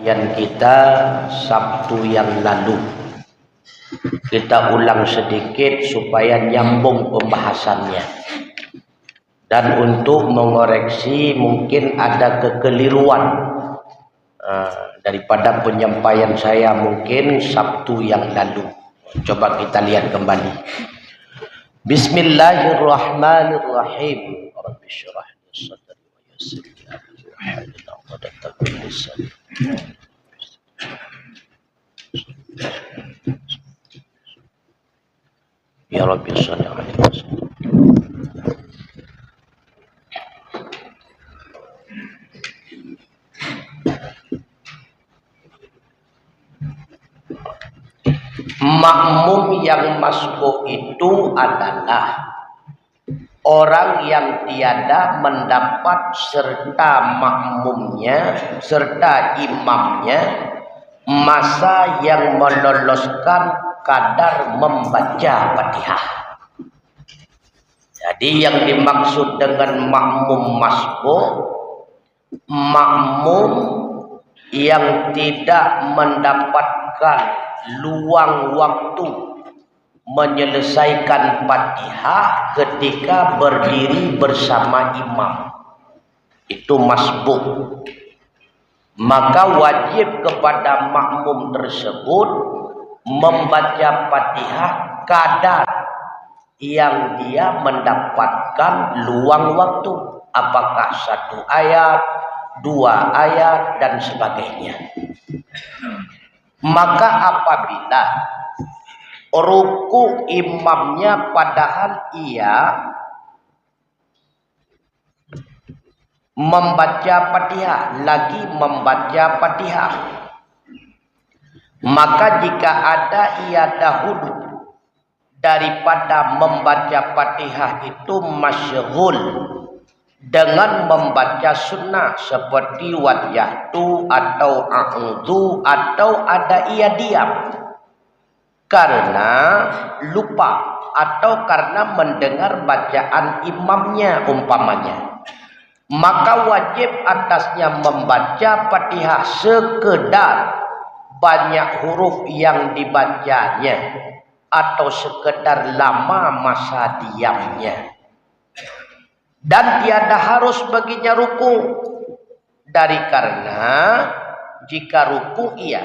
Yang kita Sabtu yang lalu kita ulang sedikit supaya nyambung pembahasannya, dan untuk mengoreksi mungkin ada kekeliruan daripada penyampaian saya mungkin Sabtu yang lalu. Coba kita lihat kembali. Bismillahirrahmanirrahim. Rabbi syrah li sadri wa yassir li amri wahlul 'uqdatam min lisani. Ya Rabbi shalli alaihi wasallam. Makmum yang masbuk itu adalah orang yang tiada mendapat serta makmumnya serta imamnya masa yang meloloskan kadar membaca Fatihah. Jadi yang dimaksud dengan makmum masbuk, makmum yang tidak mendapatkan luang waktu menyelesaikan Fatihah ketika berdiri bersama imam, itu masbuk. Maka wajib kepada makmum tersebut membaca Fatihah kadar yang dia mendapatkan luang waktu, apakah 1 ayat, 2 ayat dan sebagainya. Maka apabila ruku imamnya padahal ia membaca Fatihah, lagi membaca Fatihah, maka jika ada ia dahulu daripada membaca Fatihah itu masyghul dengan membaca sunnah seperti wadjahtu atau a'udzu, atau ada ia diam karena lupa atau karena mendengar bacaan imamnya umpamanya, maka wajib atasnya membaca Fatihah sekedar banyak huruf yang dibacanya atau sekedar lama masa diamnya. Dan tiada harus baginya ruku, dari karena jika ruku ia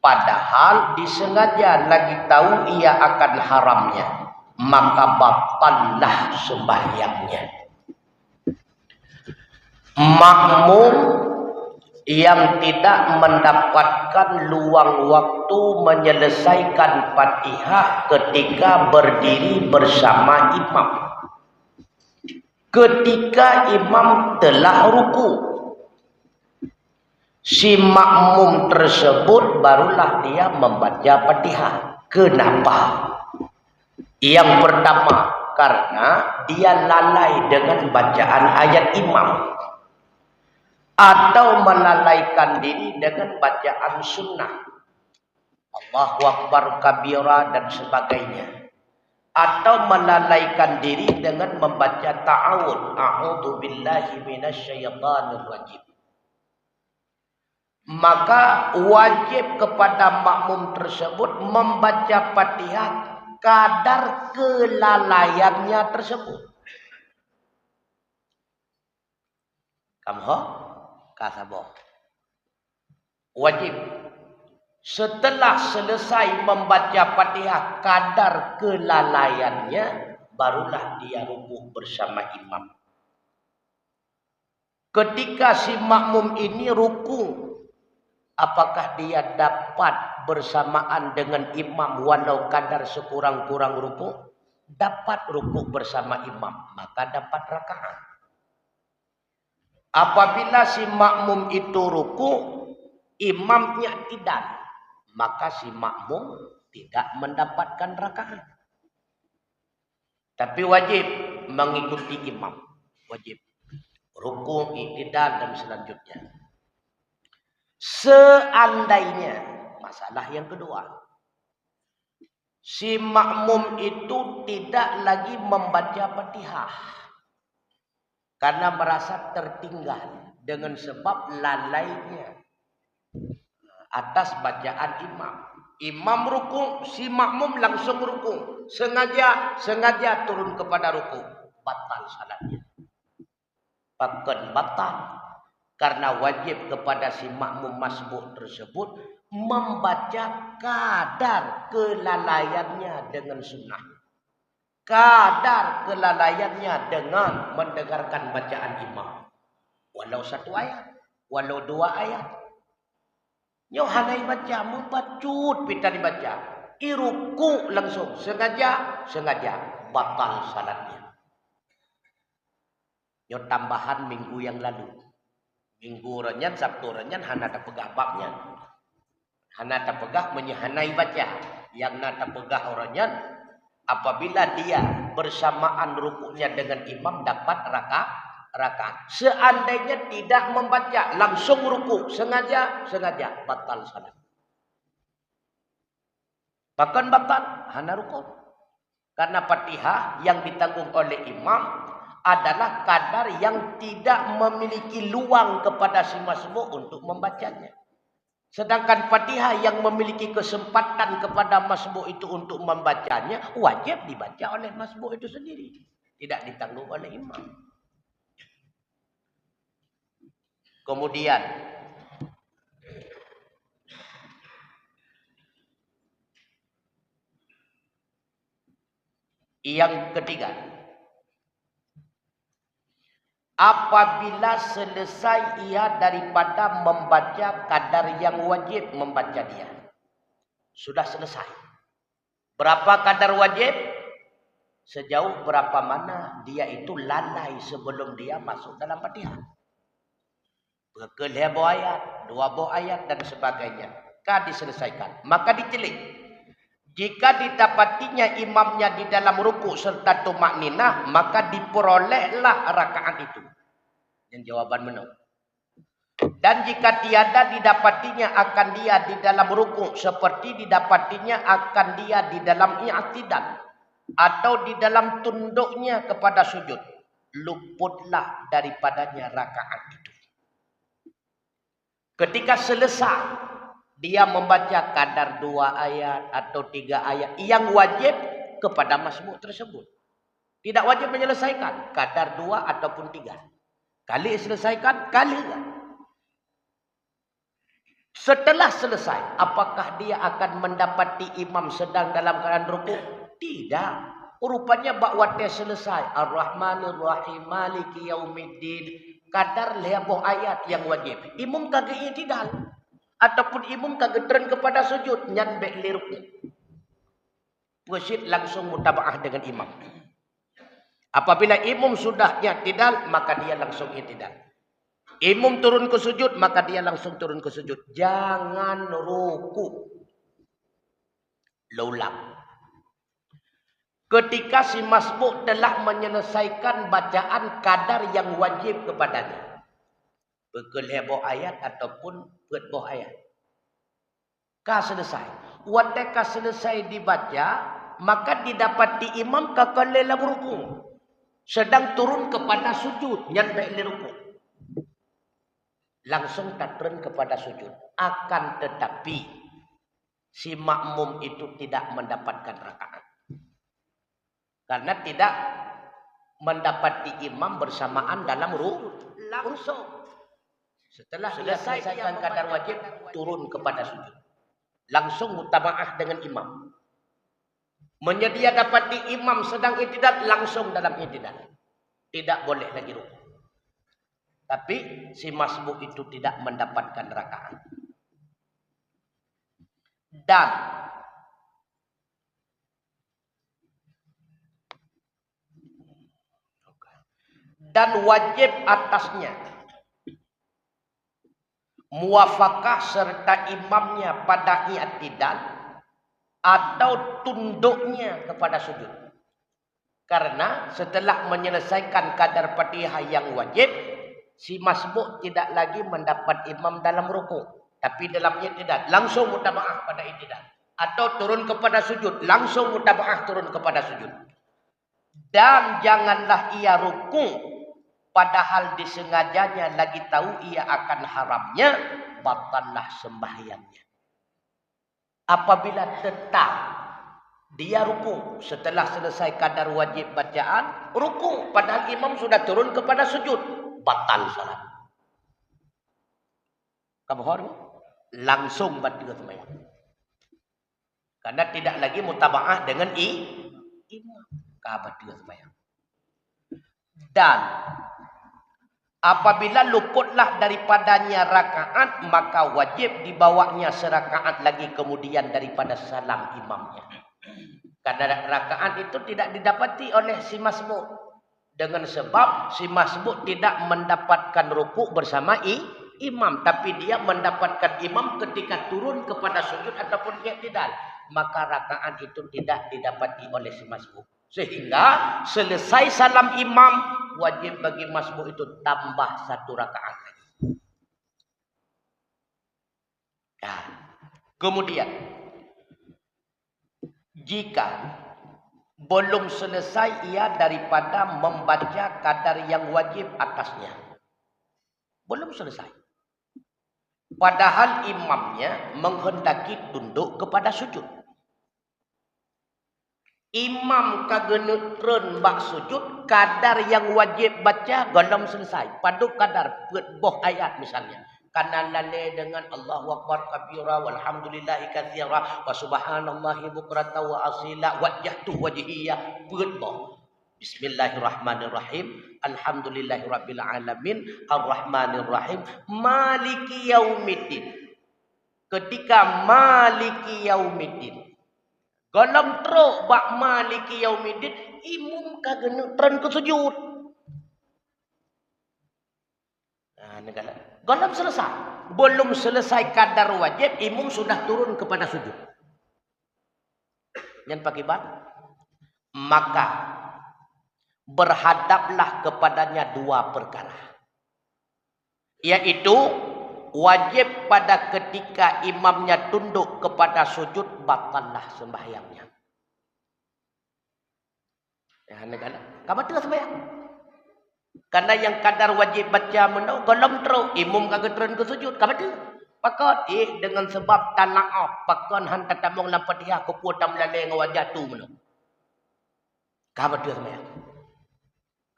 padahal disengaja lagi tahu ia akan haramnya, maka batallah sembahyangnya. Makmum yang tidak mendapatkan luang waktu menyelesaikan Fatihah ketika berdiri bersama imam, ketika imam telah ruku, si makmum tersebut barulah dia membaca Fatihah. Kenapa? Yang pertama, karena dia lalai dengan bacaan ayat imam, atau melalaikan diri dengan bacaan sunnah, Allahu Akbar kabira dan sebagainya, atau melalaikan diri dengan membaca ta'awud, a'udzu billahi minasyaitonir rajim. Maka wajib kepada makmum tersebut membaca Fatihah kadar kelalaiannya tersebut. Kamho kasabo. Wajib setelah selesai membaca Fatihah kadar kelalaiannya, barulah dia ruku bersama imam. Ketika si makmum ini ruku, apakah dia dapat bersamaan dengan imam walau kadar sekurang-kurang ruku? Dapat ruku bersama imam, maka dapat rakaat. Apabila si makmum itu ruku, imamnya tidak, maka si makmum tidak mendapatkan rakaat. Tapi wajib mengikuti imam, wajib ruku, i'tidal dan selanjutnya. Seandainya, masalah yang kedua, si makmum itu tidak lagi membaca Fatihah karena merasa tertinggal dengan sebab lalainya atas bacaan imam. Imam ruku, si makmum langsung ruku. Sengaja turun kepada ruku. Batal salatnya. Bahkan batal. Karena wajib kepada si makmum masbuk tersebut membaca kadar kelalaiannya dengan sunnah. Kadar kelalaiannya dengan mendengarkan bacaan imam. Walau 1 ayat, walau 2 ayat. Nyo hanai baca, membacut pita dibaca. Iruku langsung, sengaja, batal salatnya. Nyo tambahan minggu yang lalu. Minggu renyan, Sabtu renyan, hana tak pegah babnya. Hana tak pegah menyehanai baca. Yang nata pegah orangnya, apabila dia bersamaan rukuknya dengan imam dapat rakaat. Seandainya tidak membaca langsung ruku, sengaja batal salat. Bahkan batal hana ruku. Karena Fatihah yang ditanggung oleh imam adalah kadar yang tidak memiliki luang kepada si masbuk untuk membacanya. Sedangkan Fatihah yang memiliki kesempatan kepada masbuk itu untuk membacanya wajib dibaca oleh masbuk itu sendiri, tidak ditanggung oleh imam. Kemudian yang ketiga, apabila selesai ia daripada membaca kadar yang wajib membaca dia. Sudah selesai. Berapa kadar wajib? Sejauh berapa mana dia itu lalai sebelum dia masuk dalam Fatihah. Berkelebo ayat, 2 buah ayat dan sebagainya. Diselesaikan. Maka ditelik. Jika didapatinya imamnya di dalam ruku serta tumakninah, maka diperolehlah rakaat itu. Yang jawaban menang. Dan jika tiada didapatinya akan dia di dalam ruku seperti didapatinya akan dia di dalam i'tidal atau di dalam tunduknya kepada sujud, luputlah daripadanya rakaat itu. Ketika selesai dia membaca kadar 2 ayat atau 3 ayat yang wajib kepada masbuk tersebut. Tidak wajib menyelesaikan kadar 2 ataupun 3. Kali selesaikan, kali enggak. Setelah selesai, apakah dia akan mendapati imam sedang dalam keadaan rukuk? Tidak. Rupanya bakwatnya selesai. Ar-Rahmanir Rahim Maliki Yaumiddin. Kadar 5 ayat yang wajib. Imam kagak i'tidal. Ataupun imam kagak turun kepada sujud. Nyan bek liruknya. Wasit langsung mutaba'ah dengan imam. Apabila imam sudah i'tidal, maka dia langsung i'tidal. Imam turun ke sujud, maka dia langsung turun ke sujud. Jangan ruku. Laulang. Ketika si masbuk telah menyelesaikan bacaan kadar yang wajib kepadanya. Berkelebo ayat ataupun berboh ayat. Selesai. Watika selesai dibaca, maka didapati imam kakalela ruku. Sedang turun kepada sujud. Yang baik ruku. Langsung tak turun kepada sujud. Akan tetapi si makmum itu tidak mendapatkan rakaat. Karena tidak mendapati imam bersamaan dalam ruku. Langsung. Setelah selesaikan kadar wajib, turun kepada sujud. Langsung mutaba'ah dengan imam. Menyedia dapati imam sedang i'tidal, langsung dalam i'tidal. Tidak boleh lagi ruku. Tapi si masbuk itu tidak mendapatkan rakaat. Dan wajib atasnya muwafaqah serta imamnya pada i'tidal atau tunduknya kepada sujud. Karena setelah menyelesaikan kadar Fatihah yang wajib, si masbuk tidak lagi mendapat imam dalam ruku, tapi dalam i'tidal langsung mutaba'ah pada i'tidal atau turun kepada sujud, langsung mutaba'ah turun kepada sujud. Dan janganlah ia ruku padahal disengajanya lagi tahu ia akan haramnya, batallah sembahyangnya. Apabila tetap dia ruku setelah selesai kadar wajib bacaan, ruku padahal imam sudah turun kepada sujud, batal salat. Kamu hormat? Langsung batal sembahyang. Karena tidak lagi mutabaah dengan imam. Batal sembahyang. Dan apabila luputlah daripadanya rakaat, maka wajib dibawanya serakaat lagi kemudian daripada salam imamnya. Karena rakaat itu tidak didapati oleh si masbuk. Dengan sebab si masbuk tidak mendapatkan rukuk bersama imam. Tapi dia mendapatkan imam ketika turun kepada sujud ataupun i'tidal. Maka rakaat itu tidak didapati oleh si masbuk. Sehingga selesai salam imam, wajib bagi masbuk itu tambah 1 rakaat lagi. Nah, kemudian jika belum selesai ia daripada membaca kadar yang wajib atasnya, belum selesai, padahal imamnya menghendaki tunduk kepada sujud, imam kagenutreun bak sujud, kadar yang wajib baca belum selesai, padu kadar boh ayat misalnya, karena lale dengan Allahu Akbar kabira walhamdulillahi katsira wa subhanallahi bukratan wa asila wajjahtu wajhiyya boh. Bismillahirrahmanirrahim. Alhamdulillahirabbil alamin arrahmanir rahim maliki yaumiddin. Ketika maliki yaumiddin galam teruk bak maliki yaumiddin, imam kagenutreun ke sujud. Nah, negara galam selesai. Belum selesai kadar wajib, imam sudah turun kepada sujud. Yang pakibat, maka berhadaplah kepadanya 2 perkara. Yaitu wajib pada ketika imamnya tunduk kepada sujud, batallah sembahyangnya. Ya, negara. Kamu tengah sembahyang. Karena yang kadar wajib baca menau golom teruk imam kagak turun ke sujud kabadu pakot dengan sebab talaaf pakon hantar tamong lam Fatihah ko putam lalai ngawajah tu menau kabadu sembahyang.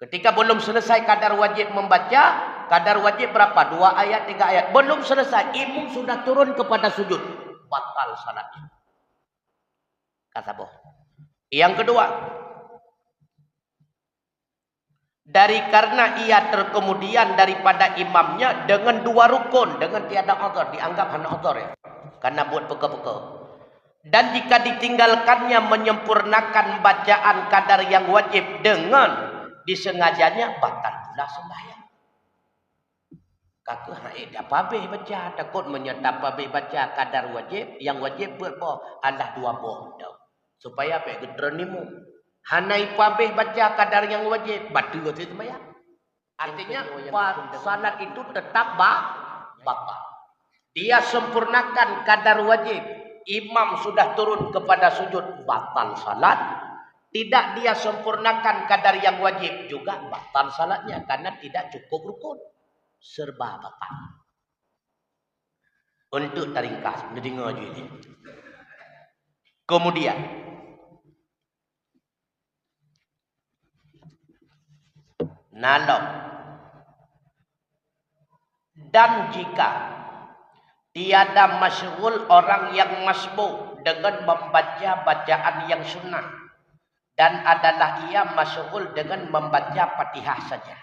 Ketika belum selesai kadar wajib membaca, kadar wajib berapa? 2 ayat 3 ayat, belum selesai imam sudah turun kepada sujud, batal salatnya. Kata boh. Yang kedua, dari karena ia terkemudian daripada imamnya dengan 2 rukun, dengan tiada uzur, dianggap hanya uzur ya, karena buat peka-peka. Dan jika ditinggalkannya menyempurnakan bacaan kadar yang wajib dengan disengajanya, batal pula sembahyang. Kakak haid apa habis baca, takut menyetap habis baca kadar wajib, yang wajib buat boh Allah 2 boh supaya apa getronimu. Hanai pabeh baca kadar yang wajib, batu itu sembahyang. Artinya salat itu tetap batal. Dia sempurnakan kadar wajib, imam sudah turun kepada sujud, batal salat. Tidak dia sempurnakan kadar yang wajib, juga batal salatnya karena tidak cukup rukun. Serba batal. Untuk taringkas, mendengar je ini. Kemudian nalok. Dan jika tiada masyghul orang yang masbuk dengan membaca bacaan yang sunnah, dan adalah ia masyghul dengan membaca Fatihah saja,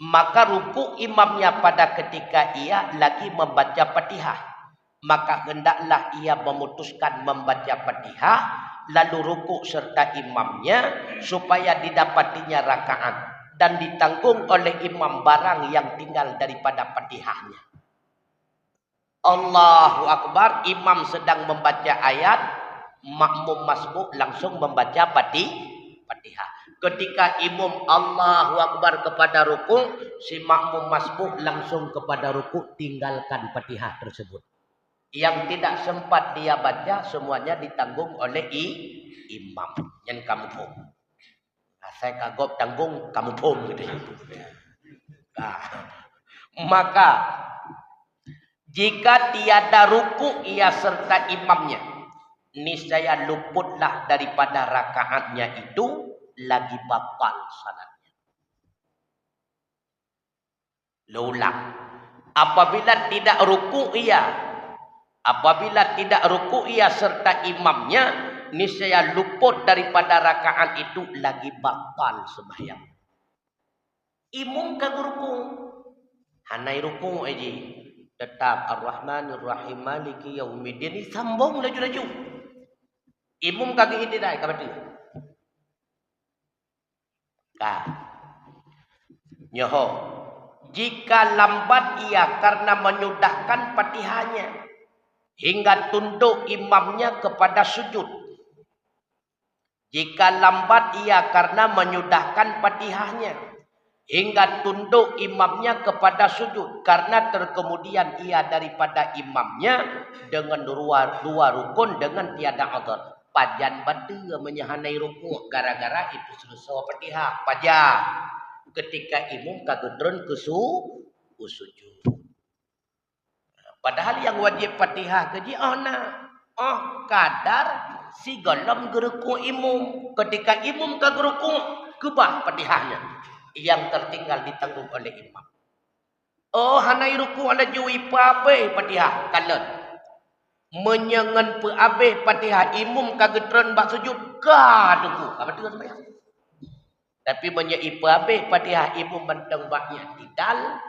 maka ruku imamnya pada ketika ia lagi membaca Fatihah, maka hendaklah ia memutuskan membaca Fatihah lalu ruku serta imamnya supaya didapatinya rakaat dan ditanggung oleh imam barang yang tinggal daripada Fatihahnya. Allahu Akbar, imam sedang membaca ayat, makmum masbuk langsung membaca Fatihah. Ketika imam Allahu Akbar kepada ruku, si makmum masbuk langsung kepada ruku, tinggalkan Fatihah tersebut. Yang tidak sempat dia baca semuanya ditanggung oleh imam. Yang kamu pun. Nah, saya kagok tanggung kamu pun gitu. Nah, maka Jika tiada ruku ia serta imamnya, niscaya luputlah daripada rakaatnya itu, lagi batal salatnya. Ulang. Apabila tidak ruku ia serta imamnya, niscaya luput daripada rakaat itu, lagi batal sembahyang. Imam kagak ruku, hanai ruku aja. Tetap Ar-Rahmanir Rahim Maliki Yaumiddin ni sambung laju-laju. Imam kagak ini dah kabati. Nyoho. Jika lambat ia karena menyudahkan Fatihahnya hingga tunduk imamnya kepada sujud. Jika lambat ia karena menyudahkan Fatihahnya hingga tunduk imamnya kepada sujud, karena terkemudian ia daripada imamnya dengan dua rukun dengan tiada udhur. Pajan batu menyahanai rukuk gara-gara itu selesai Fatihah. Pajan ketika imam kagedron ke sujud. Padahal yang wajib Fatihah keji kadar si galam geruku imam. Ketika imam kagruku kebah Fatihahnya, yang tertinggal ditanggung oleh imam. Hanai ruku ala jui pabe Fatihah kalet. Menyengan pabe Fatihah imam kagedron bak sujud kaduku. Apa tu sembahyang? Tapi menyai pabe Fatihah imam benteng baknya tidal,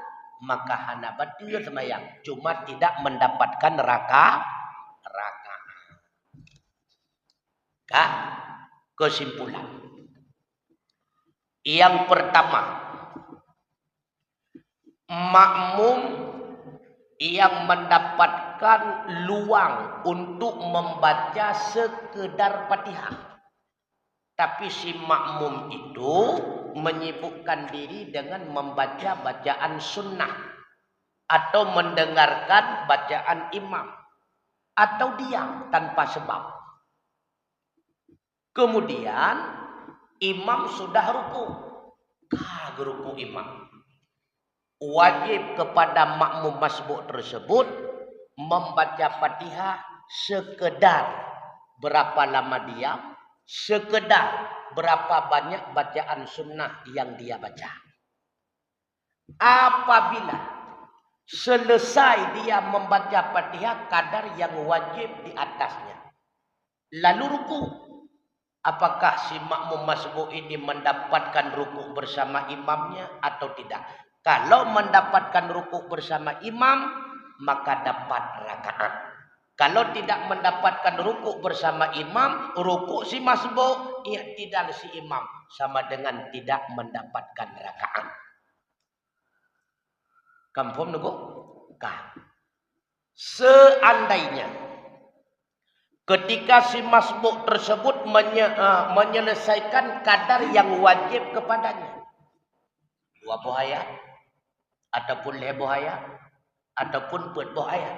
maka hana batul sembahyang. Cuma tidak mendapatkan rakaat. Kesimpulan. Yang pertama, makmum yang mendapatkan luang untuk membaca sekedar Fatihah, tapi si makmum itu menyibukkan diri dengan membaca bacaan sunnah atau mendengarkan bacaan imam, atau diam tanpa sebab. Kemudian imam sudah ruku, ruku imam. Wajib kepada makmum masbuk tersebut membaca Fatihah sekedar berapa lama diam, sekedar berapa banyak bacaan sunnah yang dia baca. Apabila selesai dia membaca Fatihah kadar yang wajib di atasnya, lalu ruku, apakah si makmum masbuk ini mendapatkan ruku bersama imamnya atau tidak? Kalau mendapatkan ruku bersama imam, maka dapat rakaat. Kalau tidak mendapatkan ruku bersama imam, ruku si masbuk, i'tidal si imam, sama dengan tidak mendapatkan rakaat. Kampung nunggu? Seandainya ketika si masbuk tersebut menyelesaikan kadar yang wajib kepadanya, 2 buah ayat ataupun 5 buah ayat ataupun 4 buah ayat,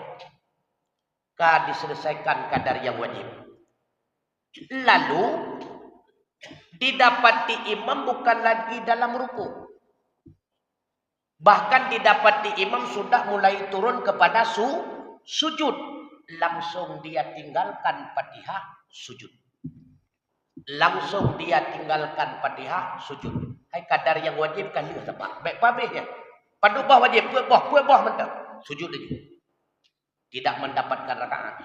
diselesaikan kadar yang wajib, lalu didapati imam bukan lagi dalam ruku, bahkan didapati imam sudah mulai turun kepada sujud, langsung dia tinggalkan Fatihah sujud. Langsung dia tinggalkan Fatihah sujud. Hai kadar yang wajib kan dia sebab. Baik pabehnya. Padu bah wajib, puah mentang. Sujud aja. Tidak mendapatkan rakaat.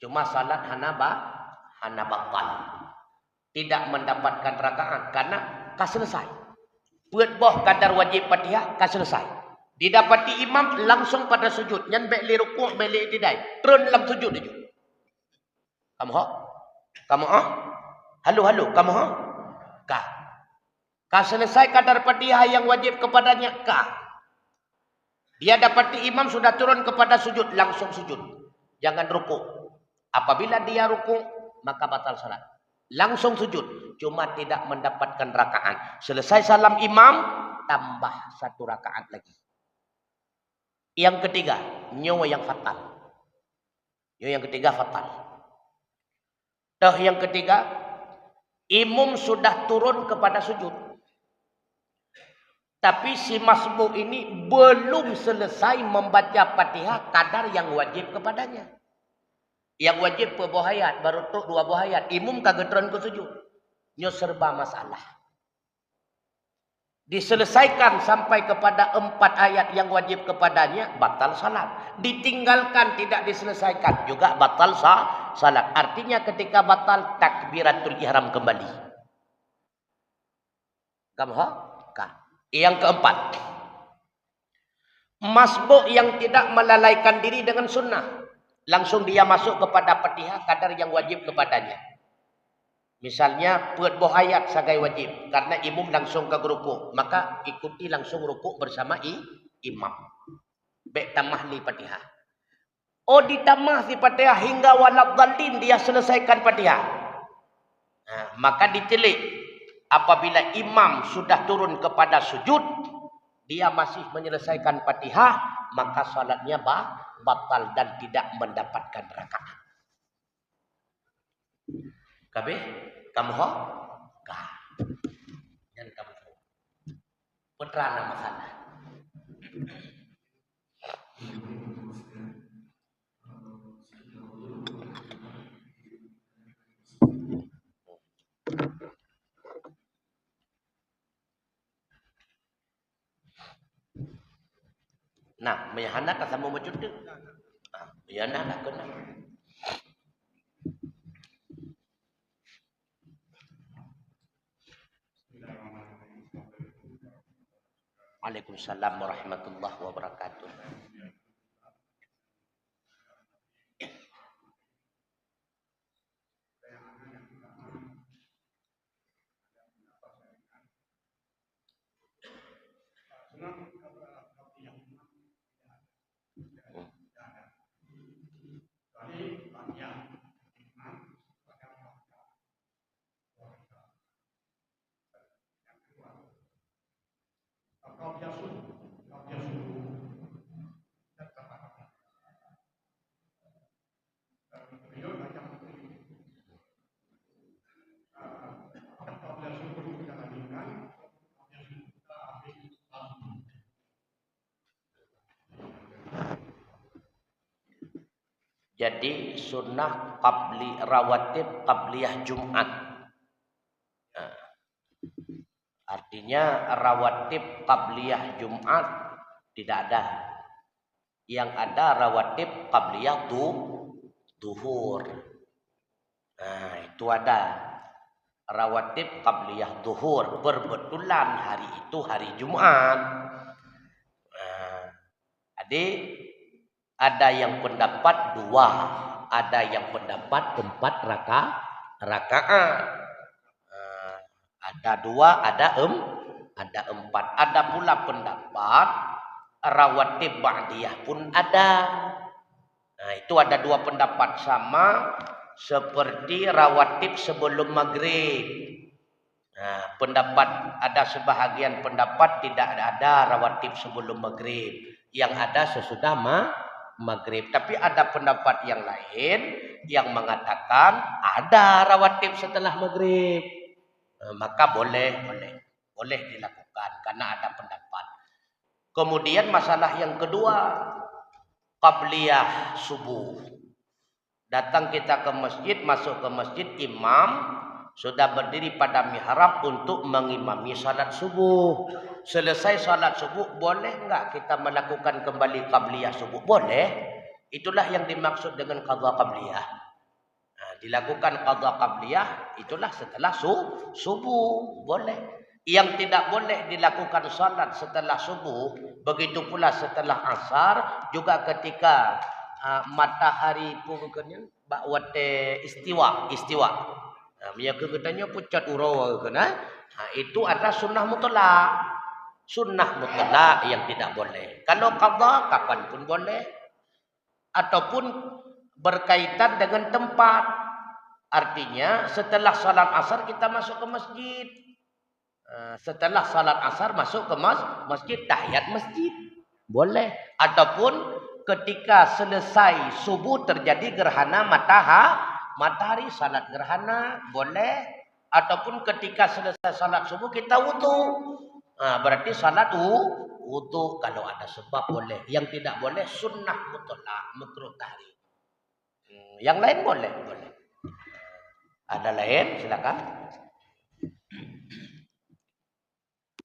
Cuma salat hana batal. Tidak mendapatkan rakaat karena selesai. Buat boh kadar wajib Fatihah selesai. Didapati imam langsung pada sujud. Nyan baik li rukuk, baik li i'tidal. Turun dalam sujud aja. Kamu Halo, kamu selesai kadar Fatihah yang wajib kepadanya dia dapati imam sudah turun kepada sujud, langsung sujud. Jangan ruku. Apabila dia ruku, maka batal salat. Langsung sujud, cuma tidak mendapatkan rakaat. Selesai salam imam, tambah 1 rakaat lagi. Yang ketiga, nyawa yang fatal. Yang ketiga fatal. Yang ketiga, imam sudah turun kepada sujud, Tapi si masbuk ini belum selesai membaca Fatihah kadar yang wajib kepadanya. Yang wajib per buah ayat, baru tu 2 buah ayat. Imum kagetron ke sujud. Nyo serba masalah. Diselesaikan sampai kepada 4 ayat yang wajib kepadanya, batal salat. Ditinggalkan tidak diselesaikan, juga batal salat. Artinya ketika batal, takbiratul ihram kembali. Kamu yang keempat, masbuk yang tidak melalaikan diri dengan sunnah. Langsung dia masuk kepada Fatihah kadar yang wajib kepadanya. Misalnya buat buah ayat sebagai wajib. Karena imam langsung ke ruku'. Maka ikuti langsung ruku' bersama imam. Baik tamah li Fatihah. Oh ditamah si Fatihah hingga waladhdallin dia selesaikan Fatihah. Nah, maka ditelik. Apabila imam sudah turun kepada sujud, dia masih menyelesaikan Fatihah, maka salatnya batal dan tidak mendapatkan rakaat. Kabeh kamu ho? Dan kamu ho. Putra nama sana. Nah, mayahana ka sama macud tu. Mayahana nak kena. Waalaikumsalam warahmatullahi wabarakatuh. Jadi sunnah qabli rawatib qabliyah Jumat. Nah, artinya rawatib qabliyah Jumat tidak ada. Yang ada rawatib qabliyah duhur. Nah, itu ada. Rawatib qabliyah duhur. Berbetulan hari itu hari Jumat. Nah, adik ada yang pendapat 2, ada yang pendapat 4 rakaat. Ada 2, ada 4. Ada pula pendapat rawatib ba'diyah pun ada. Nah, itu ada 2 pendapat sama seperti rawatib sebelum maghrib. Nah, pendapat ada sebahagian pendapat tidak ada rawatib sebelum maghrib. Yang ada sesudah maghrib. Tapi ada pendapat yang lain yang mengatakan ada rawatib setelah maghrib. Maka boleh dilakukan karena ada pendapat. Kemudian masalah yang kedua, qabliyah subuh. Datang kita ke masjid, masuk ke masjid, imam sudah berdiri pada mihrab untuk mengimami salat subuh. Selesai salat subuh, boleh enggak kita melakukan kembali qabliyah subuh? Boleh. Itulah yang dimaksud dengan qadha qabliyah. Nah, dilakukan qadha qabliyah itulah setelah subuh. Boleh. Yang tidak boleh dilakukan salat setelah subuh, begitu pula setelah asar, juga ketika matahari pungkanya bakwate istiwa. Yang kegetanya pucat urawa kena. Itu adalah sunnah mutlak. Sunnah mutlak yang tidak boleh. Kalau qadha kapan pun boleh. Ataupun berkaitan dengan tempat. Artinya setelah salat asar kita masuk ke masjid. Setelah salat asar masuk ke masjid, tahiyat masjid. Boleh. Ataupun ketika selesai subuh terjadi gerhana matahari, salat gerhana boleh. Ataupun ketika selesai salat subuh kita wudu. Berarti salat wudu kalau ada sebab boleh. Yang tidak boleh sunnah mutlak, makruh tahrim. Yang lain boleh. Ada lain, silakan.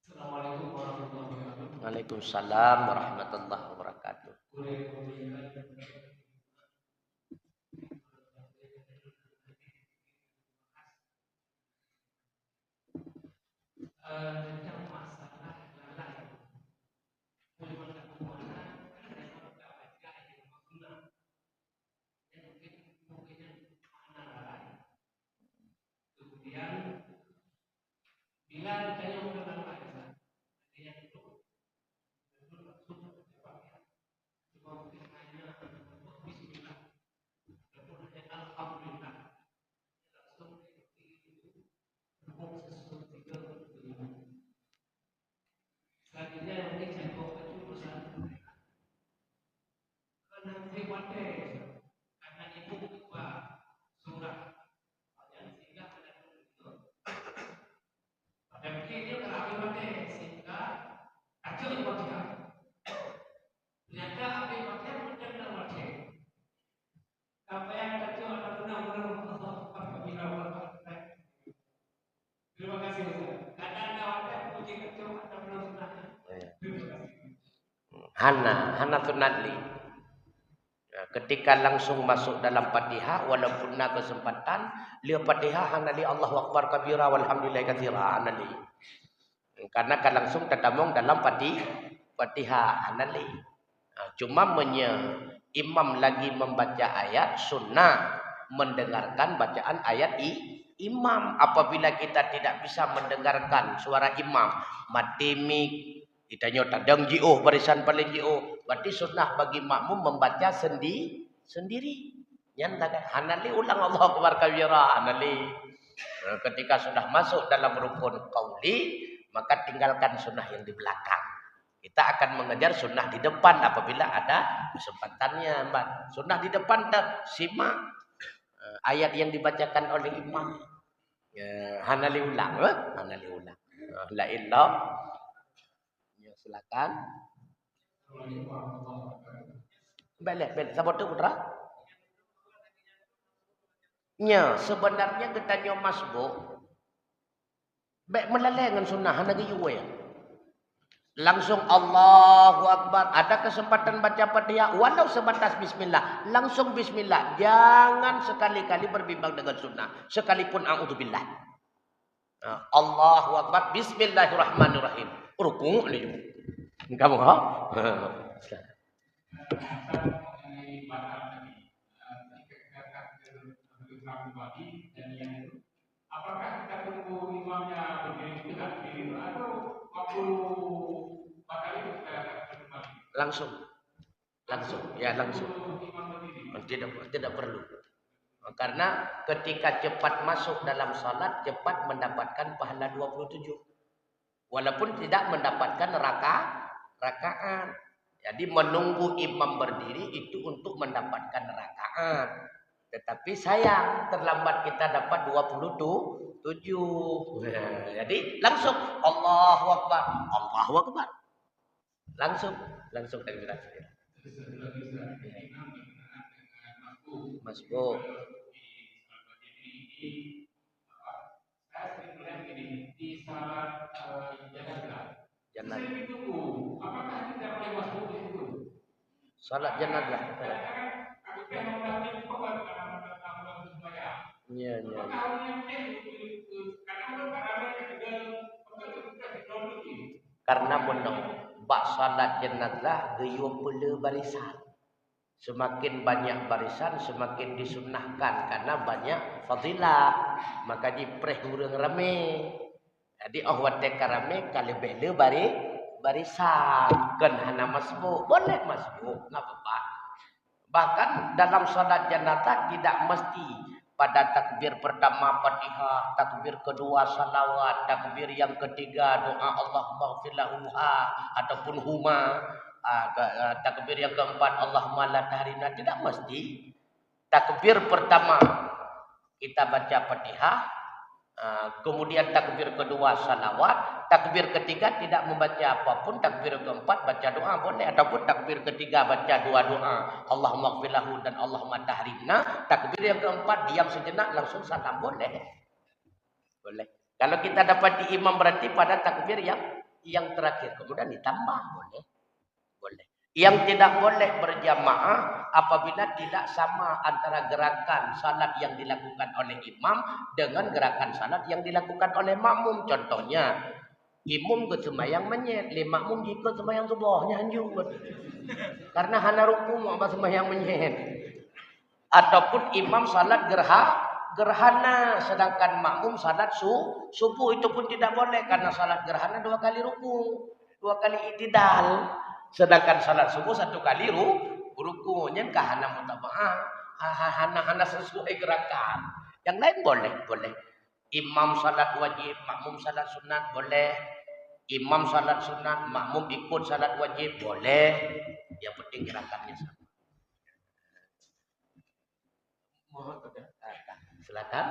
Assalamualaikum warahmatullahi wabarakatuh. Waalaikumsalam warahmatullahi wabarakatuh. Tentang masalah lalai, kemudian bila ditanya mengenal lalai, yang itu Bismillah, Alhamdulillah, selanjutnya yang mungkin saya bawa ke jurusan karena hebatnya karena ibu buka surat yang sehingga ada dan dia telah hebatnya sehingga kacau hebatnya ternyata hebatnya menjadi hebatnya apa yang kacau adalah benar-benar Allah. Terima kasih Ustaz. Kadang ada puji kacau ada benar-benar. Terima kasih. Hana tunadli. Ketika langsung masuk dalam Fatihah, walaupun nak kesempatan, dia Fatihah hanali Allahu Akbar kabira walhamdulillah katsira hanali. Karena kan langsung tertamung dalam Fatihah hanali. Cuma imam lagi membaca ayat sunnah mendengarkan bacaan ayat imam. Apabila kita tidak bisa mendengarkan suara imam, mati mik, ditanya tadang ji'uh, barisan paling ji'uh, berarti sunnah bagi makmum membaca sendiri. Nyatakan hanali ulang Allah Akbar kabira hanali. Ketika sudah masuk dalam rukun qauli, maka tinggalkan sunnah yang di belakang. Kita akan mengejar sunnah di depan apabila ada kesempatannya, Mbak. Sunnah di depan tak simak ayat yang dibacakan oleh imam. Hanali ulang, hanali ulang. La ilah. Ya, silakan. Balik, sabar tu putra. Ya, sebenarnya kita nyo masbuk. Baik melalai dengan sunnah hanagi yuwe. Langsung Allahu Akbar. Ada kesempatan baca Fatihah walau sebatas bismillah. Langsung bismillah. Jangan sekali-kali berbimbang dengan sunnah. Sekalipun a'udzubillah. Allahu Akbar. Bismillahirrahmanirrahim. Ruku' ni. Kamu ha? Apakah kita tunggu imamnya berdiri atau waktu bakal itu kita kembali? Langsung. Ya langsung. Tidak perlu. Karena ketika cepat masuk dalam salat, cepat mendapatkan pahala 27. Walaupun tidak mendapatkan rakaat. Jadi menunggu imam berdiri itu untuk mendapatkan rakaat. Tetapi sayang terlambat kita dapat 27. Jadi langsung Allahu Akbar. Allahu Akbar. Langsung takbir. Masbuk. Saya sering melihat ini di salat jenazah. Jenazah. Saya ditunggu. Apakah kita boleh masuk di situ? Salat jenazah. Aku pengen mendapat pokok karena supaya. Iya. Karena benar bak salat jenazah geyo pula barisan. Semakin banyak barisan semakin disunnahkan karena banyak fadilah. Maka dipreh urang rame. Jadi awat dek rame kali bela barisan kan hana masbuk. Boleh masbuk, enggak apa-apa. Bahkan dalam salat jenazah tidak mesti pada takbir pertama Fatihah, takbir kedua salawat, takbir yang ketiga doa Allahumma ighfir lahu ataupun huma, takbir yang keempat Allahumma la tahrina, tidak mesti. Takbir pertama kita baca Fatihah, Kemudian takbir kedua salawat, takbir ketiga tidak membaca apapun, takbir keempat baca doa boleh, ataupun takbir ketiga baca dua doa, Allahumma ighfir lahu dan Allahumma tahrimna. Takbir yang keempat diam sejenak langsung salam boleh. Boleh. Kalau kita dapat di imam berarti pada takbir yang terakhir, kemudian ditambah boleh. Boleh. Yang tidak boleh berjamaah apabila tidak sama antara gerakan salat yang dilakukan oleh imam dengan gerakan salat yang dilakukan oleh makmum. Contohnya, imam ke semayang menyet, le makmum jika semayang subuhnya anjung. Karena hana ruku apa semayang menyet. Ataupun imam salat gerhana sedangkan makmum salat subuh, itu pun tidak boleh karena salat gerhana 2 kali ruku, 2 kali itidal. Sedangkan salat subuh 1 kali rukunya kahana mutaba'ah, hana sesuai gerakan. Yang lain boleh. Imam salat wajib, makmum salat sunat boleh. Imam salat sunat, makmum ikut salat wajib boleh. Yang penting gerakannya sama. Silakan.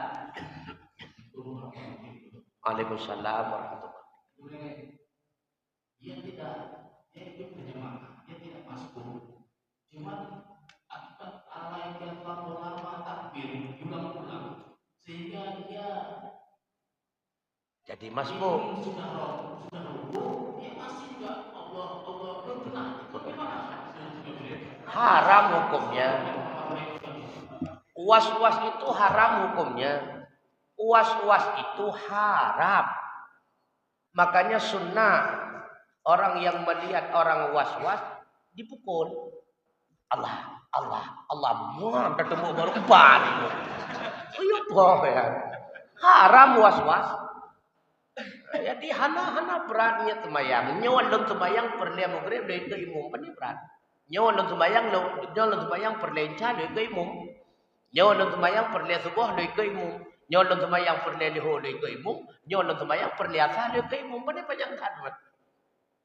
Waalaikumsalam warahmatullahi wabarakatuh. Dia ikut berjamaah, dia tidak masuk. Cuma akibat alai yang terlalu lama takbir diulang-ulang sehingga dia jadi masbuk. Sudah ruku, dia masih juga Allah belum pernah. Itu gimana? Haram hukumnya. Uas-uas itu haram hukumnya. Uas-uas itu haram. Makanya sunnah orang yang melihat orang was-was dipukul. Allah. Muam ketemu baru empat itu. Ya. Haram was-was. Jadi hana beratnya semayang. Nyolong semayang perle maghrib dari ke imum pani berat. Nyolong semayang perle isya dari ke imum. Nyolong semayang perle subuh dari ke imum. Nyolong semayang perle liho dari ke imum. Nyolong semayang perle asar dari ke imum pani panjang kadmat.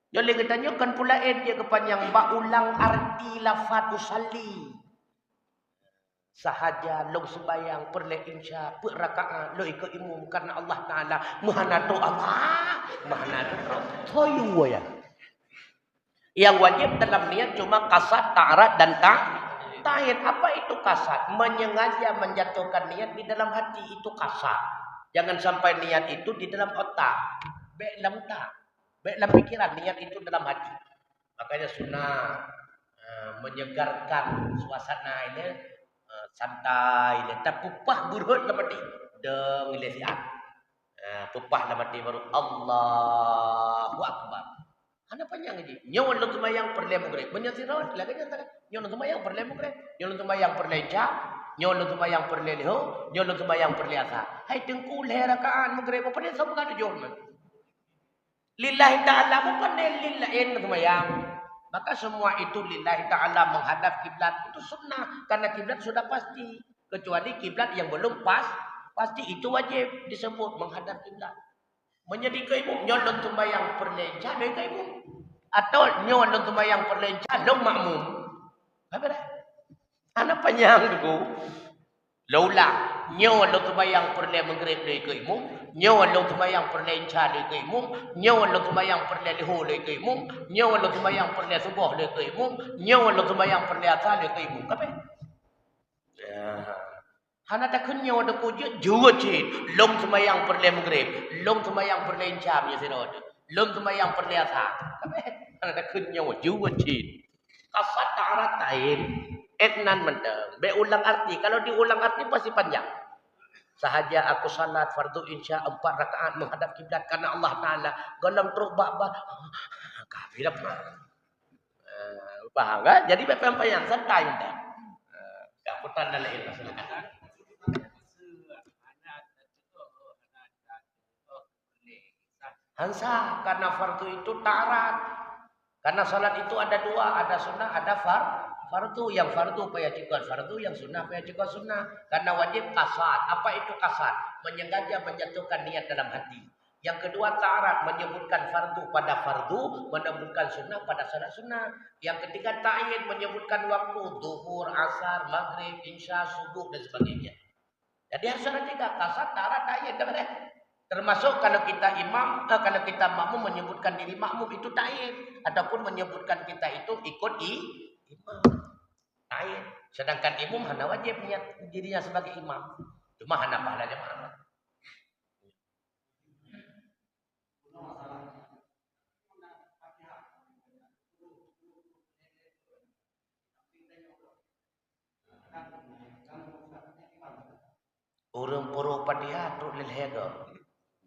Jadi kita nyokan pula dia kepanjang ulang arti lafaz usalli. Sahaja long sembayang perle insya per rakaat lo ikut imum karena Allah Taala mahanatu Allah mahanatu toyu ya. Yang wajib dalam niat cuma kasat, ta'arat dan ta'id. Apa itu kasat? Menyengaja menjatuhkan niat di dalam hati itu kasat. Jangan sampai niat itu di dalam otak. Dalam pikiran, niat itu dalam hati. Makanya sunnah menyegarkan suasana ini santai, tapi pupah burut lamati deng ilesian. Pupah lamati baru Allahu Akbar. Ana panjang ini. Nyawa lu tumayang perle maghrib. Menyasirat lagi nyata. Nyawa lu tumayang perle maghrib. Nyawa lu tumayang perle isya. Nyawa lu tumayang perle liho. Nyawa lu tumayang perle asar. Hai tengku le rakaat maghrib apa dia sama kan jual man. Lillahi ta'ala bukan lillahi tumayang. Maka semua itu lillahi ta'ala menghadap kiblat itu sunnah karena kiblat sudah pasti. Kecuali kiblat yang belum pasti itu wajib disebut menghadap kiblat. Menjadi keimum nyolong sembahyang perlenca dari keimum atau nyolong sembahyang perlenca long makmum. Apa dah? Anak panjang tu. Laula nyolong sembahyang perle maghrib dari keimum, nyolong sembahyang perlenca dari keimum, nyolong sembahyang perle liho dari keimum, nyolong sembahyang perle subuh dari keimum, nyolong sembahyang perle asar dari keimum. Apa? Ya. Hana tak kunyo ada kujut juga cik. Long semayang perle maghrib, long semayang perle insya punya sirod, long semayang perle asar. Hana tak kunyo juga cik. Kasat ta'arat ta'in, etnan mendeng. Be ulang arti. Kalau diulang arti pasti panjang. Sahaja aku salat fardu insya 4 rakaat menghadap kiblat karena Allah Taala. Gondang teruk bak. Kafir apa? Paham kan? Jadi yang santai dah. Kaputan dalam ilmu. Hansa karena fardu itu ta'arat. Karena salat itu ada 2, ada sunnah, ada fardu. Yang fardu payah cikot fardu, yang sunnah payah cikot sunnah. Karena wajib kasat. Apa itu kasat? Menyengaja menjatuhkan niat dalam hati. Yang kedua ta'arat, menyebutkan fardu pada fardu, menyebutkan sunnah pada salat sunnah. Yang ketiga ta'yin, menyebutkan waktu zuhur, asar, maghrib, insya, subuh dan sebagainya. Jadi harus ada 3 kasat, ta'arat, ta'yin. Termasuk kalau kita imam, kalau kita makmum menyebutkan diri makmum itu taib, ataupun menyebutkan kita itu ikut imam. Taib. Sedangkan imam hanya wajib niat dirinya sebagai imam. Cuma hanya pahala jemaah. Orang poro Fatihah tu lelhega.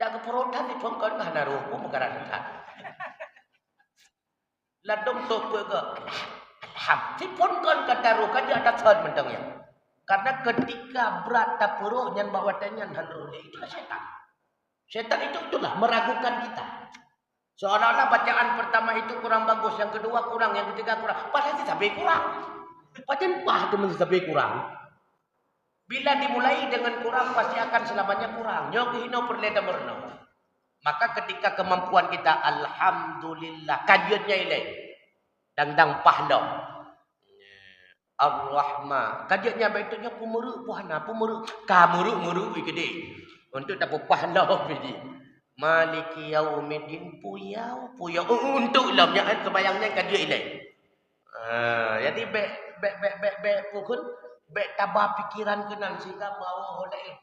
Dak keperotan di pengkon hana ruku mengkaran tak. Ladong tu pega. Alham. Si pengkon kata ruku dia ada third mentangnya. Karena ketika berat tak perut yang bawa tangan hanru itulah setan. Setan itulah meragukan kita. Seolah-olah bacaan pertama itu kurang bagus, yang kedua kurang, yang ketiga kurang. Padahal sampai kurang. Padahal pah tu mesti sampai kurang. Bila dimulai dengan kurang pasti akan selamanya kurang. Nyo hino perleda merno. Maka ketika kemampuan kita alhamdulillah kajiannya ilai. Dang pahlo. Ar-Rahman. Kajiannya baitunya pumuruk puhana, pumuruk. Kamuruk-muruk ikede. Untuk dapat pahlo biji. Maliki yaumiddin puyau. Untuk lamnya kebayangnya kajian ilai. Jadi pukul tabah pikiran kenan sehingga bawa oleh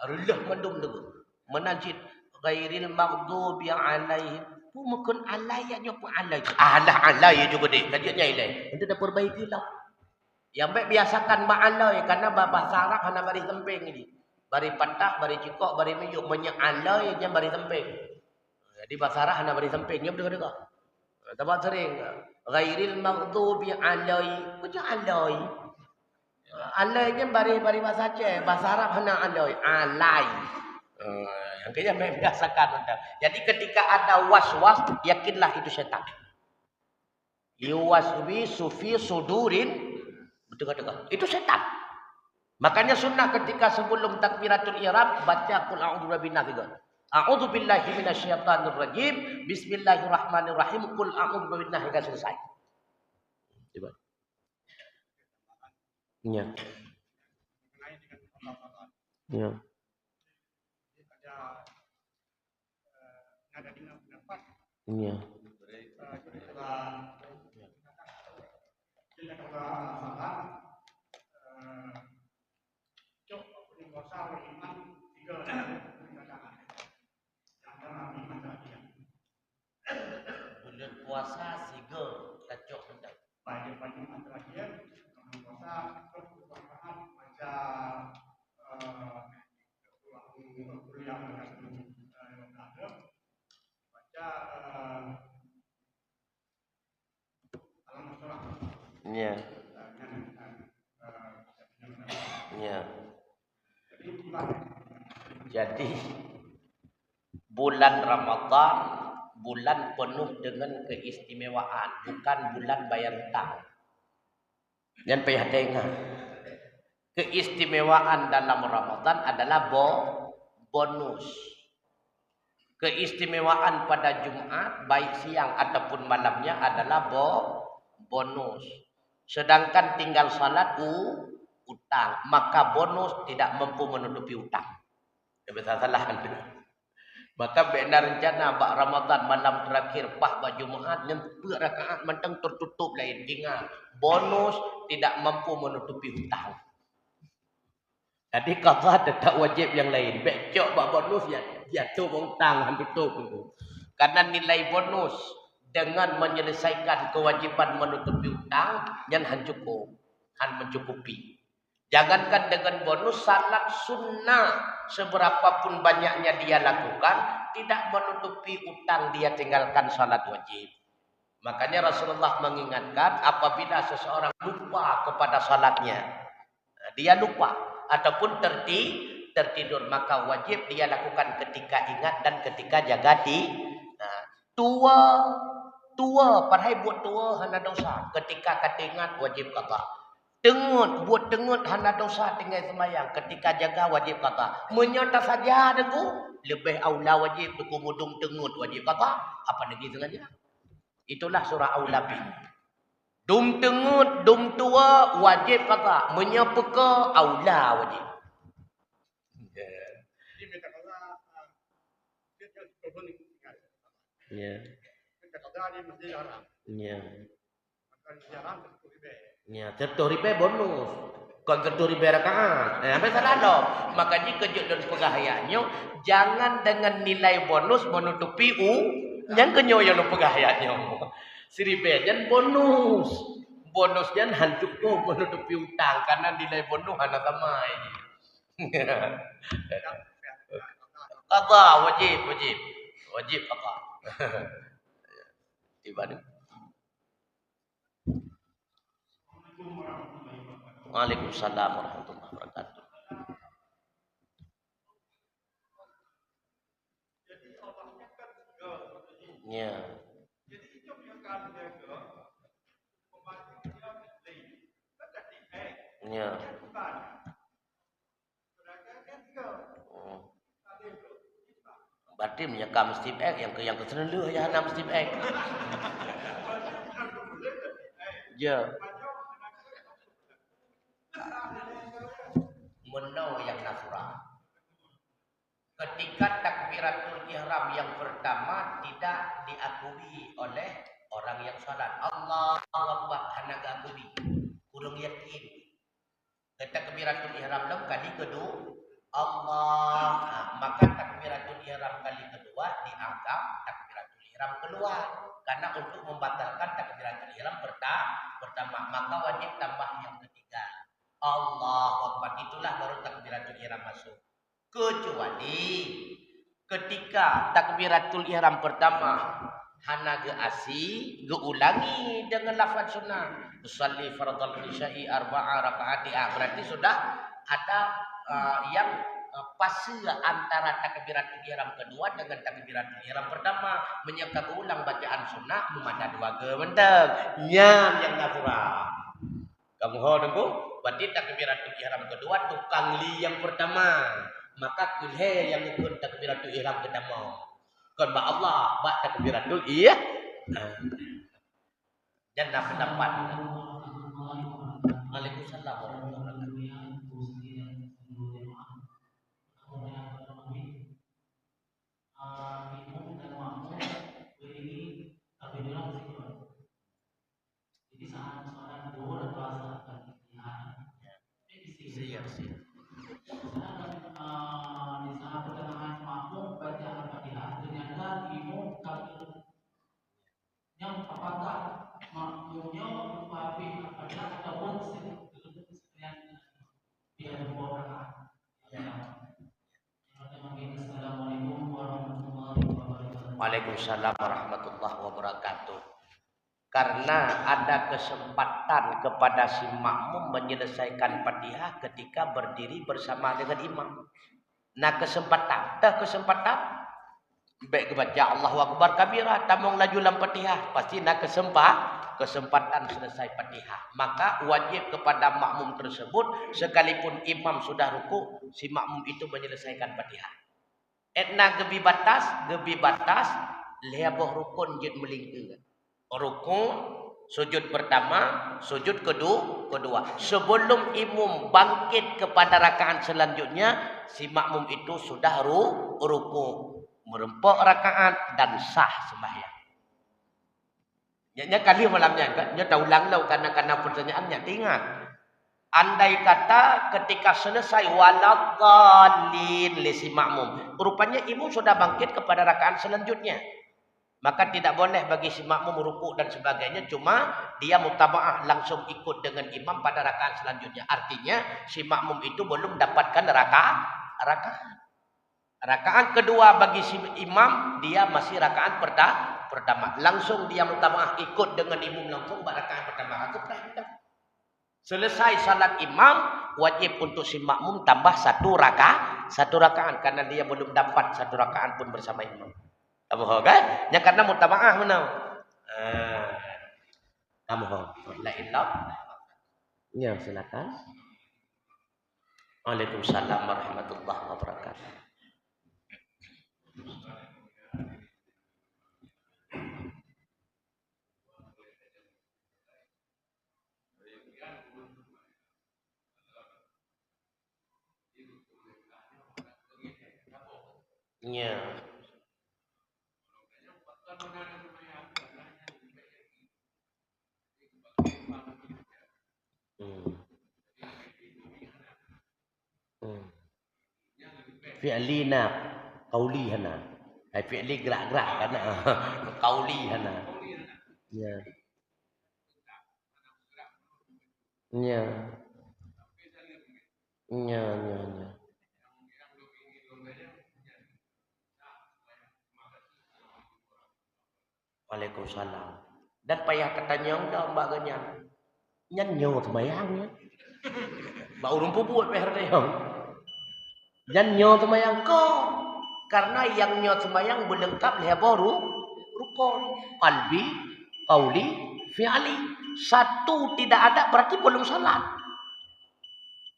Allah mendum tu menajid ghairil maghdubi alaihim mungkin alaynya pun alai juga deh kajiannya ilai itu dah perbaikilah yang baik biasakan ma'alai karena bahasa Arab hanya bari semping ini bari patah bari cikok bari meyuk banyak alai yang bari semping jadi bahasa Arab hanya bari semping dia betul-betul tempat sering ghairil maghdubi alai macam alai alainya bari bahasa Aceh, bahasa Arab hanya alai. Yang kaya biasakan. Jadi ketika ada was-was, yakinlah itu setan. Yuwaswi sufi sudurin, betul-betul. Itu setan. Makanya sunnah ketika sebelum takbiratul ihram baca qul a'udzu birabbin nas. A'udzu billahi minasyaitonir rajim. Bismillahirrahmanirrahim. Qul a'udzu birabbin nas hingga selesai. Coba. Ya. Ya. Ya. Bulan puasa siga kacok hendak. Pagi-pagi terakhir puasa berkumpul macam kuliah baca ya. Ya. Jadi bulan Ramadan bulan penuh dengan keistimewaan, bukan bulan bayar hutang. Dan payah dengar. Keistimewaan dalam Ramadan adalah bonus. Keistimewaan pada Jumat baik siang ataupun malamnya adalah bonus. Sedangkan tinggal salat utang, maka bonus tidak mampu menutupi utang. Salah kan? Maka benar rencana bak Ramadan malam terakhir pah bak Jumaat yang rakaat mentang tertutup lain. Ingat, bonus tidak mampu menutupi hutang. Jadi qadha tetap wajib yang lain. Becok bak bonus ya jatuh hutang tutup itu. Karena nilai bonus dengan menyelesaikan kewajiban menutupi hutang yang cukup, mencukupi. Jangankan dengan bonus salat sunnah seberapapun banyaknya dia lakukan tidak menutupi utang dia tinggalkan salat wajib. Makanya Rasulullah mengingatkan apabila seseorang lupa kepada salatnya, dia lupa ataupun tertidur maka wajib dia lakukan ketika ingat dan ketika jaga tua padahal buat tua hana dosa ketika katingat wajib qada. Buat dengut hana dosa tinggal semayang. Ketika jaga wajib kata. Menyata saja dengu. Lebih aula wajib. Tuku mudung dengut wajib kata. Apa lagi sengaja? Itulah surah Aulabi. Dum dengut, dum tua wajib kata. Menyapa ke aula wajib. Ya. Ya. Ya, 10.000 bonus. Kon 10.000 rakaat. Sampai salah dong. Makanya kejut dan pegahayanya jangan dengan nilai bonus menutupi yang kenyoyo no pegahayanya. 1.000 dan bonus. Bonus dan hancur tuh menutupi utang karena nilai bonus hana tamai. Qada wajib qada. Ibadah. Waalaikumsalam warahmatullahi wabarakatuh. Ya. Ya. Oh. Berarti menyekam Steve Egg yang kesenelu ya nama Steve Egg. Ya. Menau yang natural. Ketika takbiratul ihram yang pertama tidak diakui oleh orang yang salat. Allahu Akbar hana akui. Kurang yakin. Takbiratul ihram dalam kali kedua Allah. Nah, maka takbiratul ihram kali kedua dianggap takbiratul ihram keluar karena untuk membatalkan takbiratul ihram pertama maka wajib tambah yang ketiga. Allahu Akbar itulah baru takbiratul ihram masuk. Kecuali ketika takbiratul ihram pertama hana ge asi ge ulangi dengan lafaz sunnah usalli fardhal isya'i arba'a rakaat berarti sudah ada yang fase antara takbiratul ihram kedua dengan takbiratul ihram pertama menyeka ulang bacaan sunnah memada dua ge menteng nyam yang natural kamu ho dengku berarti takbiratul ihram kedua tukang li yang pertama maka kulhe yang ikut takbiratul ihram kedama kon ba Allah ba takbiratul iya dan pendapat Waalaikumsalam warahmatullahi Waalaikumsalam warahmatullahi wabarakatuh. Karena ada kesempatan kepada si makmum menyelesaikan Fatihah ketika berdiri bersama dengan imam. Nah kesempatan baik baca Allahu Akbar kabira tamong laju lam Fatihah pasti nak kesempatan selesai Fatihah. Maka wajib kepada makmum tersebut sekalipun imam sudah ruku si makmum itu menyelesaikan Fatihah. Etna gebi batas leheboh rukun jid melingkir. Rukun sujud pertama, sujud kedua. Sebelum imam bangkit kepada rakaat selanjutnya, si makmum itu sudah ruku, merempok rakaat dan sah sembahyang. Nya kali malamnya kan, nya tahu ulang lau karena pertanyaannya ingat. Andai kata ketika selesai waladhdallin li si makmum, rupanya imam sudah bangkit kepada rakaat selanjutnya. Maka tidak boleh bagi si makmum ruku dan sebagainya, cuma dia mutabaah langsung ikut dengan imam pada rakaat selanjutnya. Artinya si makmum itu belum dapatkan rakaat kedua bagi si imam, dia masih rakaat pertama. Langsung dia mutabaah ikut dengan imam langsung pada rakaat pertama. Selesai salat imam, wajib untuk si makmum tambah satu rakaat karena dia belum dapat satu rakaat pun bersama imam. Kamu ho kan? Ya karena mutamaah menau. Kamu ho. La ilah. Ya, silakan. Waalaikumsalam warahmatullahi wabarakatuh. Ya. fi'lina qauli hana. Ai fi'li gerak-gerak kan. Qauli hana. Ya. Ya. Ya, ya, ya. Waalaikumsalam. Dan payah katanya dah mbak ganyan. Nyanyo sembayangnya. Mbak urung buat payah dia. Nyanyo sembayang kau. Karena yang nyo sembayang berlengkap lihat baru rukun, qalbi, qauli, fi'ali. Satu tidak ada berarti belum salat.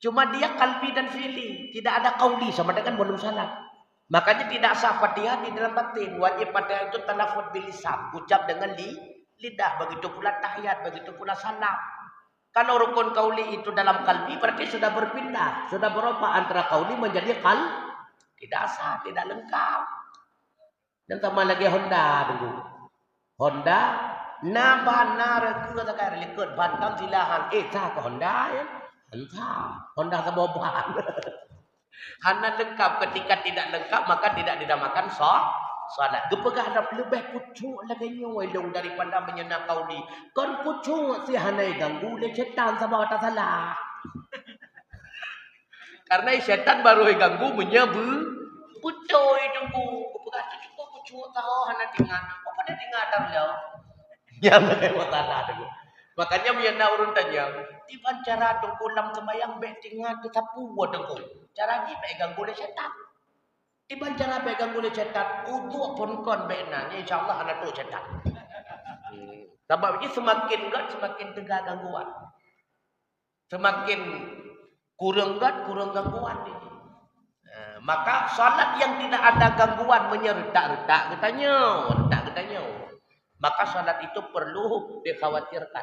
Cuma dia qalbi dan fi'li, tidak ada qauli sama dengan belum salat. Makanya tidak sah Fatihah di dalam batin. Wajib Fatihah itu talafuz bil lisan, ucap dengan lidah. Begitu pula tahiyat, begitu pula salam. Kalau rukun qauli itu dalam qalbi berarti sudah berpindah, sudah berubah antara qauli menjadi qalbi. Tidak sah, tidak lengkap. Dan sama lagi Honda dulu. Honda nabana reku kata likut bantam silahan. Sah ke Honda ya. Entah. Honda seboban. Hanya lengkap, ketika tidak lengkap maka tidak dinamakan salat. Gepegah ada lebih pucuk lagi nyolong daripada menyenang qauli. Kon pucuk si hanai ganggu le setan sama wata salah. Karena setan baru ganggu menyebu pucuk tunggu. Gepegah cukup pucuk tahu hana tinggal. Apa dia tinggal dah beliau? Ya pakai salah tu. Makanya menyenang urun tanya. Tiban cara tunggu lam sembayang bek tinggal tu sapu buat tunggu. Cara ni bek ganggu le setan. Tiban cara bek ganggu le setan. Uduk pun kon bek na. InsyaAllah anak tu setan. Sebab ini semakin gat semakin tegak gangguan. Semakin kurang gangguan ini. Maka salat yang tidak ada gangguan menyertak-retak katanya, maka salat itu perlu dikhawatirkan.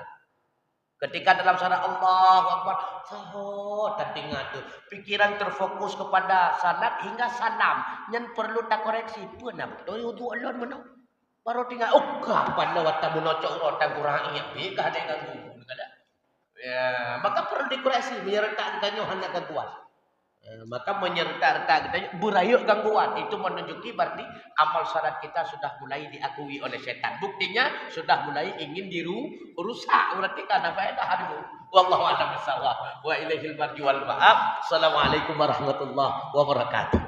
Ketika dalam salat Allahu Akbar, sahot tertinggal tu, pikiran terfokus kepada salat hingga salam, yang perlu tak koreksi pun apa? Doy wudu alon mana? Baru tinggal kapan lawat tamu nocok rotan kurang ingat, bika ada ganggu. Ya, maka perlu dikoreksi menyertak katanya hanya gangguan. Maka menyerta-rta kita berayuk gangguan itu menunjuki berarti amal salat kita sudah mulai diakui oleh setan. Buktinya sudah mulai ingin dirusak berarti karena faedah harimu. Wallahu a'lam bishawab. Wa ilaihil marji wal ma'ab. Assalamualaikum warahmatullahi wabarakatuh.